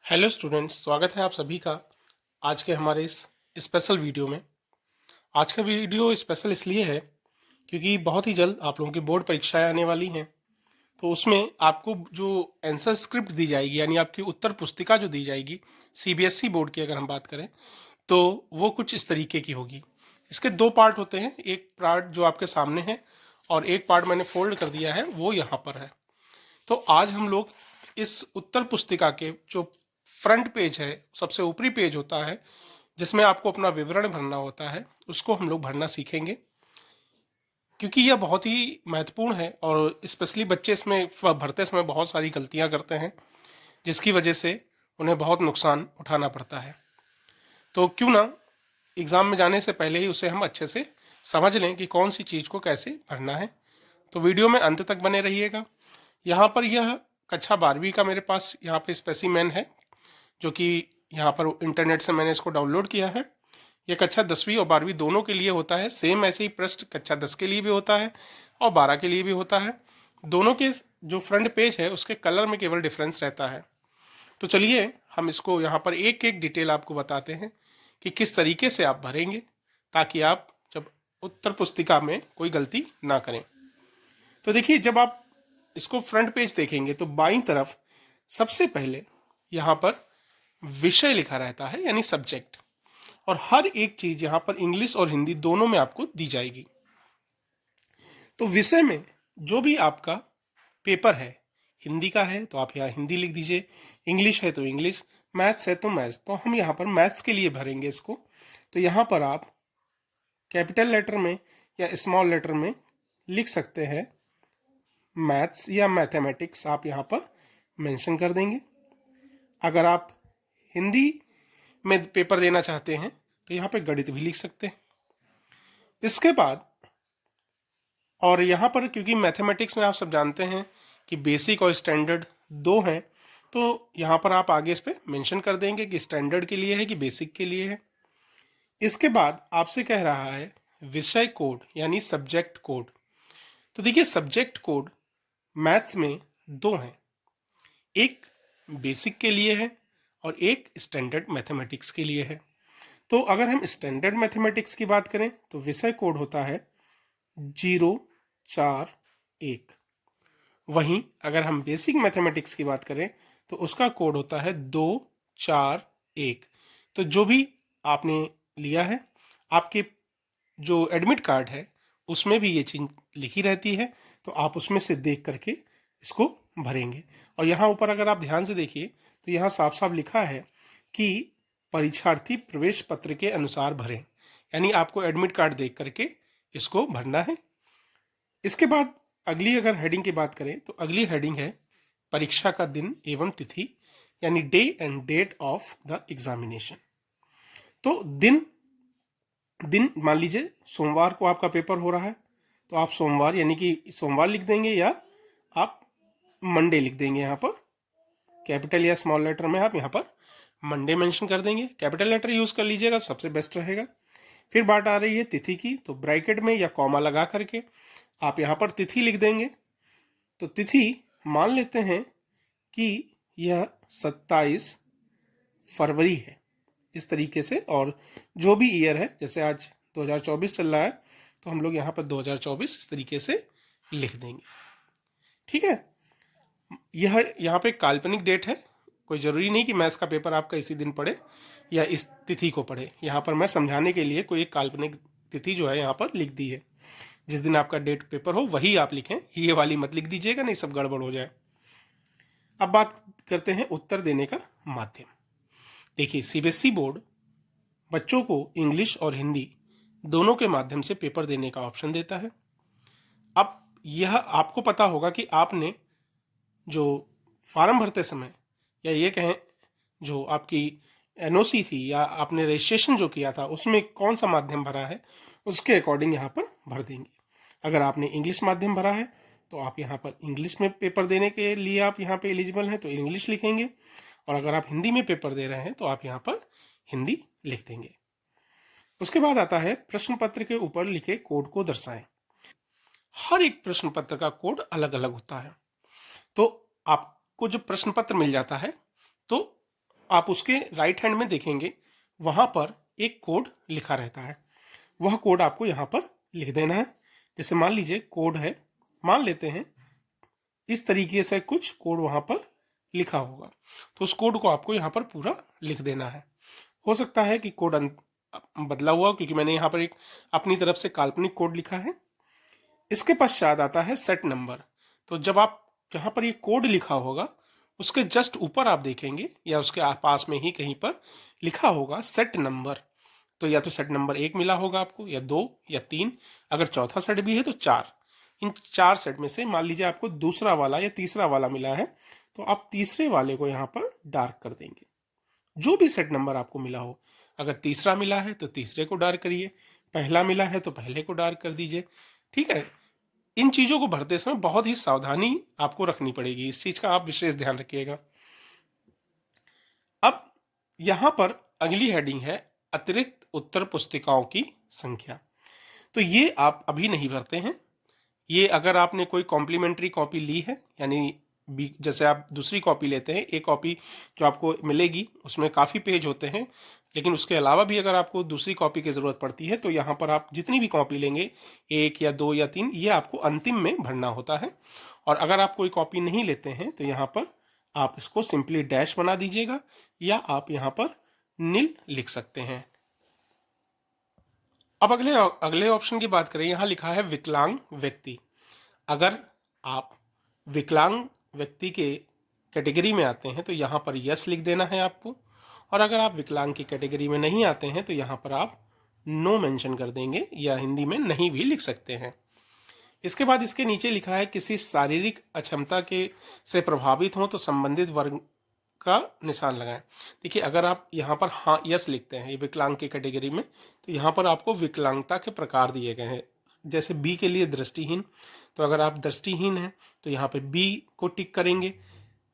Hello students, स्वागत है आप सभी का आज के हमारे इस स्पेशल वीडियो में। आज का वीडियो स्पेशल इसलिए है क्योंकि बहुत ही जल्द आप लोगों की बोर्ड परीक्षाएं आने वाली हैं। तो उसमें आपको जो आंसर स्क्रिप्ट दी जाएगी, यानी आपकी उत्तर पुस्तिका जो दी जाएगी सीबीएसई बोर्ड की अगर हम बात करें, तो वो कुछ इस तरीके की होगी। इसके दो पार्ट होते हैं, एक पार्ट जो आपके सामने है और एक पार्ट मैंने फोल्ड कर दिया है वो यहाँ पर है। तो आज हम लोग इस उत्तर पुस्तिका के जो फ्रंट पेज है, सबसे ऊपरी पेज होता है जिसमें आपको अपना विवरण भरना होता है, उसको हम लोग भरना सीखेंगे क्योंकि यह बहुत ही महत्वपूर्ण है और स्पेशली बच्चे इसमें भरते समय बहुत सारी गलतियां करते हैं जिसकी वजह से उन्हें बहुत नुकसान उठाना पड़ता है। तो क्यों ना एग्ज़ाम में जाने से पहले ही उसे हम अच्छे से समझ लें कि कौन सी चीज़ को कैसे भरना है। तो वीडियो में अंत तक बने रहिएगा। यहाँ पर यह कक्षा 12वीं का मेरे पास यहाँ पे स्पेसिमेन है, जो कि यहाँ पर इंटरनेट से मैंने इसको डाउनलोड किया है। यह कक्षा 10वीं और 12वीं दोनों के लिए होता है। सेम ऐसे ही प्रश्न कक्षा 10 के लिए भी होता है और 12 के लिए भी होता है। दोनों के जो फ्रंट पेज है उसके कलर में केवल डिफरेंस रहता है। तो चलिए हम इसको यहाँ पर एक एक डिटेल आपको बताते हैं कि किस तरीके से आप भरेंगे ताकि आप जब उत्तर पुस्तिका में कोई गलती ना करें। तो देखिए, जब आप इसको फ्रंट पेज देखेंगे तो बाईं तरफ सबसे पहले यहाँ पर विषय लिखा रहता है, यानी सब्जेक्ट, और हर एक चीज यहाँ पर इंग्लिश और हिंदी दोनों में आपको दी जाएगी। तो विषय में जो भी आपका पेपर है, हिंदी का है तो आप यहाँ हिंदी लिख दीजिए, इंग्लिश है तो इंग्लिश, मैथ्स है तो मैथ्स। तो हम यहाँ पर मैथ्स के लिए भरेंगे इसको। तो यहाँ पर आप कैपिटल लेटर में या स्मॉल लेटर में लिख सकते हैं मैथ्स या मैथमेटिक्स, आप यहाँ पर मेंशन कर देंगे। अगर आप हिंदी में पेपर देना चाहते हैं तो यहाँ पे गणित भी लिख सकते हैं। इसके बाद, और यहाँ पर क्योंकि मैथमेटिक्स में आप सब जानते हैं कि बेसिक और स्टैंडर्ड दो हैं, तो यहाँ पर आप आगे इस पर मेंशन कर देंगे कि स्टैंडर्ड के लिए है कि बेसिक के लिए है। इसके बाद आपसे कह रहा है विषय कोड यानी सब्जेक्ट कोड। तो देखिए, सब्जेक्ट कोड मैथ्स में दो हैं, एक बेसिक के लिए है और एक स्टैंडर्ड मैथमेटिक्स के लिए है। तो अगर हम स्टैंडर्ड मैथमेटिक्स की बात करें तो विषय कोड होता है 041। वहीं अगर हम बेसिक मैथमेटिक्स की बात करें तो उसका कोड होता है 241। तो जो भी आपने लिया है, आपके जो एडमिट कार्ड है उसमें भी ये चीज लिखी रहती है, तो आप उसमें से देख करके इसको भरेंगे। और यहाँ ऊपर अगर आप ध्यान से देखिए तो यहाँ साफ साफ लिखा है कि परीक्षार्थी प्रवेश पत्र के अनुसार भरें, यानी आपको एडमिट कार्ड देख करके इसको भरना है। इसके बाद अगली अगर हेडिंग की बात करें तो अगली हेडिंग है परीक्षा का दिन एवं तिथि, यानी day and date of the examination. तो दिन दिन मान लीजिए सोमवार को आपका पेपर हो रहा है तो आप सोमवार यानी कि सोमवार लिख देंगे, या आप मंडे लिख देंगे। यहाँ पर कैपिटल या स्मॉल लेटर में आप यहाँ पर मंडे मेंशन कर देंगे। कैपिटल लेटर यूज कर लीजिएगा, सबसे बेस्ट रहेगा। फिर बात आ रही है तिथि की, तो ब्रैकेट में या कॉमा लगा करके आप यहाँ पर तिथि लिख देंगे। तो तिथि मान लेते हैं कि यह 27 फरवरी है, इस तरीके से। और जो भी ईयर है, जैसे आज 2024 चल रहा है, तो हम लोग यहाँ पर 2024 इस तरीके से लिख देंगे। ठीक है, यह यहाँ पे काल्पनिक डेट है, कोई ज़रूरी नहीं कि मैथ्स का पेपर आपका इसी दिन पढ़े या इस तिथि को पढ़े। यहाँ पर मैं समझाने के लिए कोई एक काल्पनिक तिथि जो है यहाँ पर लिख दी है। जिस दिन आपका डेट पेपर हो वही आप लिखें, ये वाली मत लिख दीजिएगा, नहीं सब गड़बड़ हो जाए। अब बात करते हैं उत्तर देने का माध्यम। देखिए, सीबीएसई बोर्ड बच्चों को इंग्लिश और हिंदी दोनों के माध्यम से पेपर देने का ऑप्शन देता है। अब यह आपको पता होगा कि आपने जो फॉर्म भरते समय, या ये कहें जो आपकी एनओसी थी या आपने रजिस्ट्रेशन जो किया था, उसमें कौन सा माध्यम भरा है उसके अकॉर्डिंग यहाँ पर भर देंगे। अगर आपने इंग्लिश माध्यम भरा है तो आप यहाँ पर इंग्लिश में पेपर देने के लिए आप यहाँ पे एलिजिबल हैं तो इंग्लिश लिखेंगे, और अगर आप हिंदी में पेपर दे रहे हैं तो आप यहाँ पर हिंदी लिख देंगे। उसके बाद आता है प्रश्न पत्र के ऊपर लिखे कोड को दर्शाएं। हर एक प्रश्न पत्र का कोड अलग अलग होता है। तो आपको जब प्रश्न पत्र मिल जाता है तो आप उसके राइट हैंड में देखेंगे वहाँ पर एक कोड लिखा रहता है, वह कोड आपको यहाँ पर लिख देना है। जैसे मान लीजिए कोड है, मान लेते हैं इस तरीके से कुछ कोड वहाँ पर लिखा होगा, तो उस कोड को आपको यहाँ पर पूरा लिख देना है। हो सकता है कि कोड बदला हुआ, क्योंकि मैंने यहाँ पर एक अपनी तरफ से काल्पनिक कोड लिखा है। इसके पश्चात आता है सेट नंबर। तो जब आप यहाँ पर ये कोड लिखा होगा, उसके जस्ट ऊपर आप देखेंगे या उसके पास में ही कहीं पर लिखा होगा सेट नंबर। तो या तो सेट नंबर 1 मिला होगा आपको, या 2 या 3, अगर चौथा सेट भी है तो 4। इन 4 सेट में से मान लीजिए आपको दूसरा वाला या तीसरा वाला मिला है, तो आप तीसरे वाले को यहाँ पर डार्क कर देंगे। जो भी सेट नंबर आपको मिला हो, अगर तीसरा मिला है तो तीसरे को डार्क करिए, पहला मिला है तो पहले को डार्क कर दीजिए। ठीक है, इन चीज़ों को भरते समय बहुत ही सावधानी आपको रखनी पड़ेगी, इस चीज़ का आप विशेष ध्यान रखिएगा। अब यहाँ पर अगली हेडिंग है अतिरिक्त उत्तर पुस्तिकाओं की संख्या। तो ये आप अभी नहीं भरते हैं, ये अगर आपने कोई कॉम्प्लीमेंट्री कॉपी ली है, यानी जैसे आप दूसरी कॉपी लेते हैं, एक कॉपी जो आपको मिलेगी उसमें काफ़ी पेज होते हैं, लेकिन उसके अलावा भी अगर आपको दूसरी कॉपी की ज़रूरत पड़ती है तो यहाँ पर आप जितनी भी कॉपी लेंगे, 1 या 2 या 3, ये आपको अंतिम में भरना होता है। और अगर आप कोई कॉपी नहीं लेते हैं तो यहाँ पर आप इसको सिंपली डैश बना दीजिएगा, या आप यहाँ पर नील लिख सकते हैं। अब अगले ऑप्शन की बात करें, यहाँ लिखा है विकलांग व्यक्ति। अगर आप विकलांग व्यक्ति के कैटेगरी में आते हैं तो यहाँ पर यस लिख देना है आपको, और अगर आप विकलांग की कैटेगरी में नहीं आते हैं तो यहाँ पर आप नो मेंशन कर देंगे, या हिंदी में नहीं भी लिख सकते हैं। इसके बाद इसके नीचे लिखा है किसी शारीरिक अक्षमता के से प्रभावित हो तो संबंधित वर्ग का निशान लगाएं। देखिए, अगर आप यहाँ पर हाँ यस लिखते हैं ये विकलांग की कैटेगरी में, तो यहाँ पर आपको विकलांगता के प्रकार दिए गए हैं। जैसे बी के लिए दृष्टिहीन, तो अगर आप दृष्टिहीन हैं तो यहाँ पे बी को टिक करेंगे।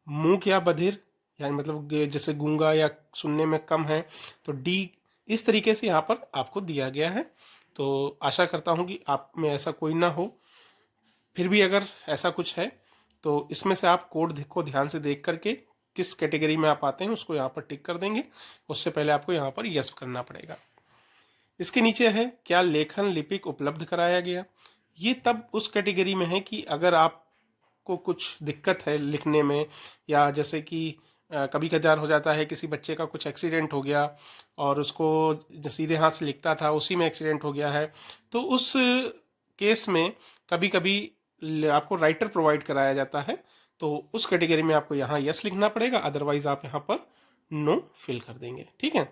मूक या बधिर, यानी मतलब जैसे गूंगा या सुनने में कम है, तो डी। इस तरीके से यहाँ पर आपको दिया गया है। तो आशा करता हूँ कि आप में ऐसा कोई ना हो, फिर भी अगर ऐसा कुछ है तो इसमें से आप कोड को ध्यान से देख करके किस कैटेगरी में आप आते हैं उसको यहाँ पर टिक कर देंगे। उससे पहले आपको यहाँ पर यस करना पड़ेगा। इसके नीचे है क्या लेखन लिपिक उपलब्ध कराया गया। ये तब उस कैटेगरी में है कि अगर आपको कुछ दिक्कत है लिखने में, या जैसे कि कभी कदार हो जाता है किसी बच्चे का कुछ एक्सीडेंट हो गया और उसको सीधे हाथ से लिखता था, उसी में एक्सीडेंट हो गया है, तो उस केस में कभी कभी आपको राइटर प्रोवाइड कराया जाता है, तो उस कैटेगरी में आपको यहाँ यस लिखना पड़ेगा, अदरवाइज आप यहाँ पर नो फिल कर देंगे। ठीक है,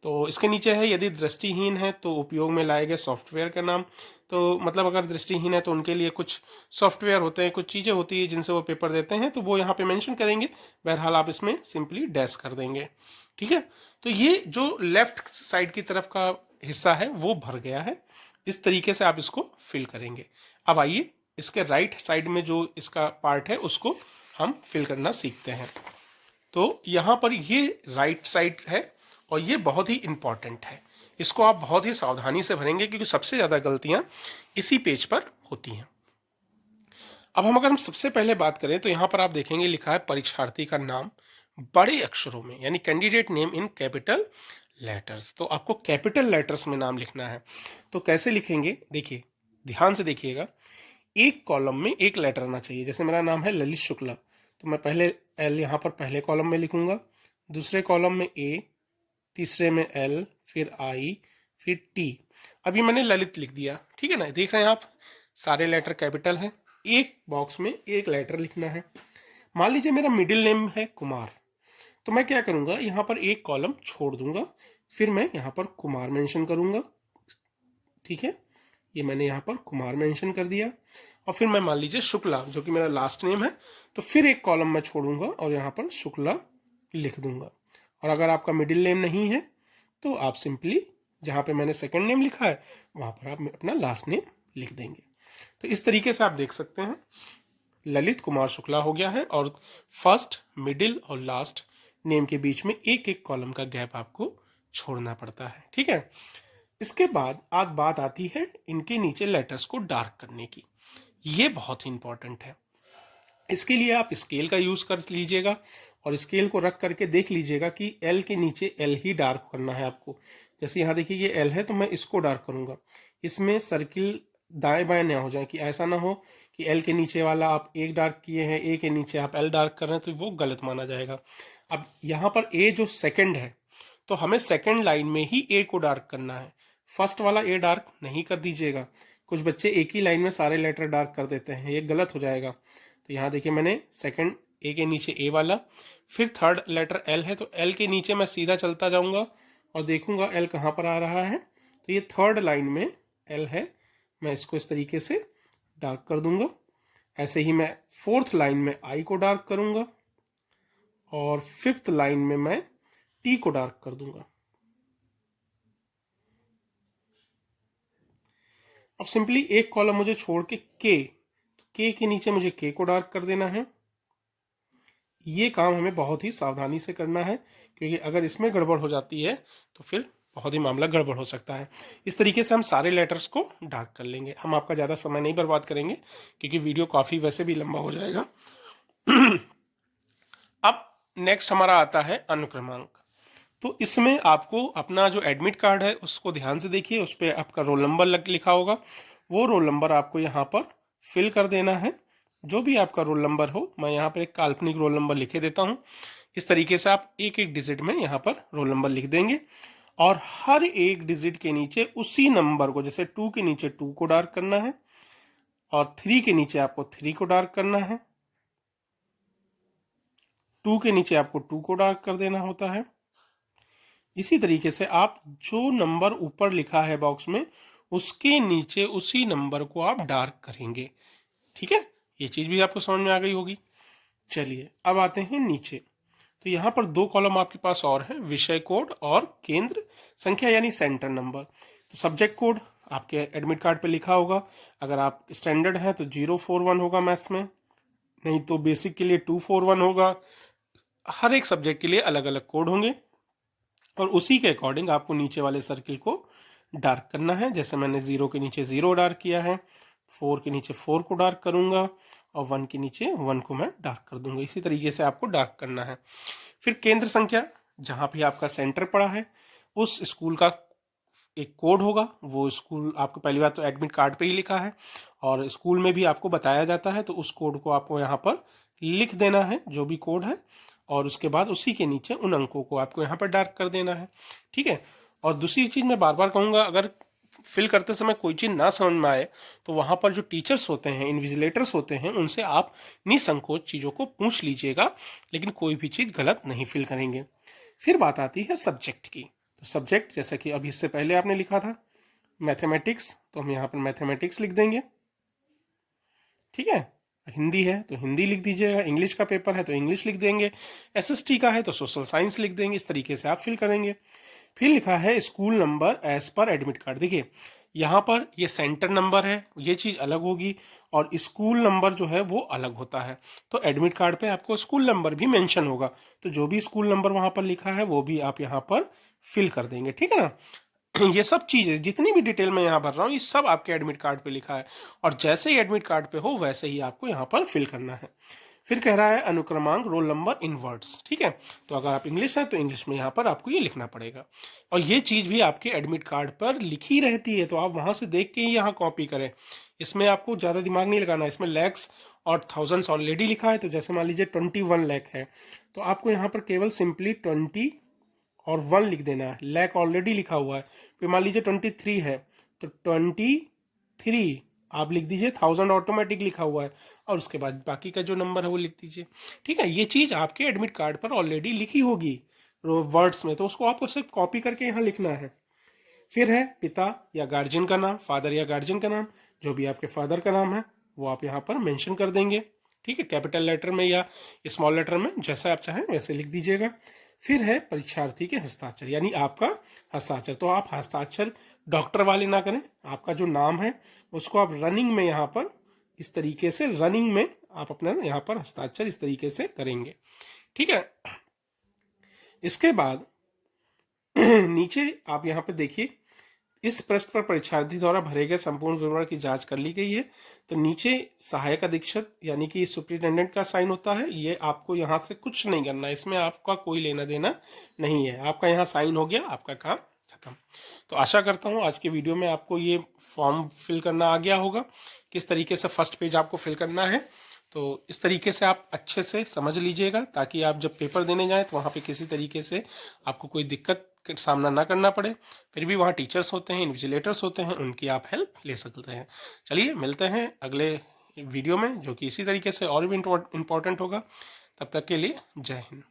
तो इसके नीचे है यदि दृष्टिहीन है तो उपयोग में लाए गए सॉफ्टवेयर का नाम। तो मतलब अगर दृष्टिहीन है तो उनके लिए कुछ सॉफ्टवेयर होते हैं, कुछ चीज़ें होती है जिनसे वो पेपर देते हैं, तो वो यहाँ पे मेंशन करेंगे। बहरहाल आप इसमें सिंपली डैश कर देंगे। ठीक है, तो ये जो लेफ्ट साइड की तरफ का हिस्सा है वो भर गया है। इस तरीके से आप इसको फिल करेंगे। अब आइए इसके राइट साइड में जो इसका पार्ट है उसको हम फिल करना सीखते हैं। तो यहाँ पर ये राइट साइड है और ये बहुत ही इंपॉर्टेंट है, इसको आप बहुत ही सावधानी से भरेंगे क्योंकि सबसे ज़्यादा गलतियाँ इसी पेज पर होती हैं। अब हम सबसे पहले बात करें तो यहाँ पर आप देखेंगे लिखा है परीक्षार्थी का नाम बड़े अक्षरों में, यानी candidate name in capital letters. तो आपको कैपिटल लेटर्स में नाम लिखना है। तो कैसे लिखेंगे, देखिए ध्यान से देखिएगा। एक कॉलम में एक लेटर आना चाहिए। जैसे मेरा नाम है ललित शुक्ला, तो मैं पहले एल यहाँ पर पहले कॉलम में लिखूंगा, दूसरे कॉलम में ए, तीसरे में एल, फिर आई, फिर टी। अभी मैंने ललित लिख दिया। ठीक है ना, देख रहे हैं आप सारे लेटर कैपिटल हैं। एक बॉक्स में एक लेटर लिखना है। मान लीजिए मेरा मिडिल नेम है कुमार, तो मैं क्या करूँगा, यहाँ पर एक कॉलम छोड़ दूंगा, फिर मैं यहाँ पर कुमार मेंशन करूँगा। ठीक है, ये मैंने यहाँ पर कुमार मेंशन कर दिया। और फिर मैं मान लीजिए शुक्ला जो कि मेरा लास्ट नेम है, तो फिर एक कॉलम मैं छोड़ूंगा और यहाँ पर शुक्ला लिख दूंगा। और अगर आपका मिडिल नेम नहीं है तो आप सिंपली जहाँ पे मैंने सेकंड नेम लिखा है वहाँ पर आप अपना लास्ट नेम लिख देंगे। तो इस तरीके से आप देख सकते हैं ललित कुमार शुक्ला हो गया है, और फर्स्ट, मिडिल और लास्ट नेम के बीच में एक एक कॉलम का गैप आपको छोड़ना पड़ता है। ठीक है, इसके बाद आज बात आती है इनके नीचे लेटर्स को डार्क करने की। ये बहुत ही इंपॉर्टेंट है। इसके लिए आप स्केल का यूज़ कर लीजिएगा और स्केल को रख करके देख लीजिएगा कि एल के नीचे एल ही डार्क करना है आपको। जैसे यहाँ देखिए ये एल है तो मैं इसको डार्क करूँगा। इसमें सर्किल दाएं बाएं ना हो जाए, कि ऐसा ना हो कि एल के नीचे वाला आप एक डार्क किए हैं, ए के नीचे आप एल डार्क कर रहे हैं, तो वो गलत माना जाएगा। अब यहाँ पर ए जो सेकंड है तो हमें सेकंड लाइन में ही ए को डार्क करना है, फर्स्ट वाला ए डार्क नहीं कर दीजिएगा। कुछ बच्चे एक ही लाइन में सारे लेटर डार्क कर देते हैं, ये गलत हो जाएगा। तो यहाँ देखिए मैंने सेकंड ए के नीचे ए वाला, फिर थर्ड लेटर एल है तो एल के नीचे मैं सीधा चलता जाऊंगा और देखूंगा एल कहाँ पर आ रहा है। तो ये थर्ड लाइन में एल है, मैं इसको इस तरीके से डार्क कर दूंगा। ऐसे ही मैं फोर्थ लाइन में आई को डार्क करूंगा और फिफ्थ लाइन में मैं टी को डार्क कर दूंगा। अब सिंपली एक कॉलम मुझे छोड़ के के नीचे मुझे के को डार्क कर देना है। ये काम हमें बहुत ही सावधानी से करना है, क्योंकि अगर इसमें गड़बड़ हो जाती है तो फिर बहुत ही मामला गड़बड़ हो सकता है। इस तरीके से हम सारे लेटर्स को डार्क कर लेंगे। हम आपका ज़्यादा समय नहीं बर्बाद करेंगे क्योंकि वीडियो काफ़ी वैसे भी लंबा हो जाएगा। अब नेक्स्ट हमारा आता है अनुक्रमांक। तो इसमें आपको अपना जो एडमिट कार्ड है उसको ध्यान से देखिए, उस पर आपका रोल नंबर लिखा होगा। वो रोल नंबर आपको यहाँ पर फिल कर देना है, जो भी आपका रोल नंबर हो। मैं यहाँ पर एक काल्पनिक रोल नंबर लिखे देता हूँ। इस तरीके से आप एक एक डिजिट में यहाँ पर रोल नंबर लिख देंगे और हर एक डिजिट के नीचे उसी नंबर को, जैसे 2 के नीचे 2 को डार्क करना है और 3 के नीचे आपको 3 को डार्क करना है, 2 के नीचे आपको 2 को डार्क कर देना होता है। इसी तरीके से आप जो नंबर ऊपर लिखा है बॉक्स में उसके नीचे उसी नंबर को आप डार्क करेंगे। ठीक है, ये चीज भी आपको समझ में आ गई होगी। चलिए अब आते हैं नीचे। तो यहाँ पर 2 कॉलम आपके पास और है, विषय कोड और केंद्र संख्या यानी सेंटर नंबर। तो सब्जेक्ट कोड आपके एडमिट कार्ड पे लिखा होगा। अगर आप स्टैंडर्ड हैं तो 041 होगा मैथ्स में, नहीं तो बेसिक के लिए 241 होगा। हर एक सब्जेक्ट के लिए अलग अलग कोड होंगे और उसी के अकॉर्डिंग आपको नीचे वाले सर्किल को डार्क करना है। जैसे मैंने 0 के नीचे 0 डार्क किया है, 4 के नीचे 4 को डार्क करूंगा और 1 के नीचे 1 को मैं डार्क कर दूंगा। इसी तरीके से आपको डार्क करना है। फिर केंद्र संख्या, जहां भी आपका सेंटर पड़ा है उस स्कूल का एक कोड होगा। वो स्कूल आपको पहली बात तो एडमिट कार्ड पे ही लिखा है और स्कूल में भी आपको बताया जाता है, तो उस कोड को आपको यहाँ पर लिख देना है, जो भी कोड है, और उसके बाद उसी के नीचे उन अंकों को आपको यहाँ पर डार्क कर देना है। ठीक है। और दूसरी चीज़ मैं बार बार कहूँगा, अगर फिल करते समय कोई चीज़ ना समझ में आए तो वहाँ पर जो टीचर्स होते हैं, इन्विजिलेटर्स होते हैं, उनसे आप निसंकोच चीज़ों को पूछ लीजिएगा, लेकिन कोई भी चीज़ गलत नहीं फिल करेंगे। फिर बात आती है सब्जेक्ट की। तो सब्जेक्ट जैसा कि अभी इससे पहले आपने लिखा था मैथमेटिक्स, तो हम यहाँ पर मैथमेटिक्स लिख देंगे। ठीक है। हिंदी है तो हिंदी लिख दीजिएगा, इंग्लिश का पेपर है तो इंग्लिश लिख देंगे, एसएसटी का है तो सोशल साइंस लिख देंगे। इस तरीके से आप फिल करेंगे। फिर लिखा है school number as per admit card. देखिए यहाँ पर ये सेंटर नंबर है, ये चीज़ अलग होगी, और स्कूल नंबर जो है वो अलग होता है। तो एडमिट कार्ड पे आपको स्कूल नंबर भी मेंशन होगा, तो जो भी स्कूल नंबर वहाँ पर लिखा है वो भी आप यहाँ पर फिल कर देंगे। ठीक है ना। ये सब चीज़ें जितनी भी डिटेल मैं यहाँ भर रहा हूँ ये सब आपके एडमिट कार्ड पे लिखा है, और जैसे ही एडमिट कार्ड पे हो वैसे ही आपको यहाँ पर फिल करना है। फिर कह रहा है अनुक्रमांक रोल नंबर इन वर्ड्स। ठीक है। तो अगर आप इंग्लिश है तो इंग्लिश में यहाँ पर आपको ये लिखना पड़ेगा, और ये चीज़ भी आपके एडमिट कार्ड पर लिखी रहती है, तो आप वहाँ से देख के ही यहाँ कॉपी करें। इसमें आपको ज़्यादा दिमाग नहीं लगाना। इसमें लैक्स और थाउजेंड्स ऑलरेडी लिखा है, तो जैसे मान लीजिए 21 लाख है तो आपको यहाँ पर केवल सिंपली 20 और 1 लिख देना है। लैक ऑलरेडी लिखा हुआ है। फिर मान लीजिए 23 है तो 23 आप लिख दीजिए, 1000 ऑटोमेटिक लिखा हुआ है, और उसके बाद बाकी का जो नंबर है वो लिख दीजिए। ठीक है। ये चीज़ आपके एडमिट कार्ड पर ऑलरेडी लिखी होगी वर्ड्स में, तो उसको आपको सिर्फ कॉपी करके यहाँ लिखना है। फिर है पिता या गार्जियन का नाम, फादर या गार्जियन का नाम, जो भी आपके फादर का नाम है वो आप यहाँ पर मेंशन कर देंगे। ठीक है। कैपिटल लेटर में या स्मॉल लेटर में, जैसा आप चाहें वैसे लिख दीजिएगा। फिर है परीक्षार्थी के हस्ताक्षर, यानी आपका हस्ताक्षर। तो आप हस्ताक्षर डॉक्टर वाले ना करें, आपका जो नाम है उसको आप रनिंग में यहाँ पर इस तरीके से, रनिंग में आप अपना यहाँ पर हस्ताक्षर इस तरीके से करेंगे। ठीक है। इसके बाद नीचे आप यहाँ पे देखिए इस पृष्ठ पर परीक्षार्थी द्वारा भरे गए संपूर्ण विवरण की जांच कर ली गई है। तो नीचे सहायक अधीक्षक यानी कि सुप्रिटेंडेंट का साइन होता है, ये आपको यहाँ से कुछ नहीं करना है, इसमें आपका कोई लेना देना नहीं है। आपका यहाँ साइन हो गया, आपका काम खत्म। तो आशा करता हूँ आज के वीडियो में आपको ये फॉर्म फिल करना आ गया होगा, किस तरीके से फर्स्ट पेज आपको फिल करना है। तो इस तरीके से आप अच्छे से समझ लीजिएगा, ताकि आप जब पेपर देने जाएं तो वहाँ पे किसी तरीके से आपको कोई दिक्कत का सामना ना करना पड़े। फिर भी वहाँ टीचर्स होते हैं, इन्विजिलेटर्स होते हैं, उनकी आप हेल्प ले सकते हैं। चलिए मिलते हैं अगले वीडियो में, जो कि इसी तरीके से और भी इम्पोर्टेंट होगा। तब तक के लिए जय हिंद।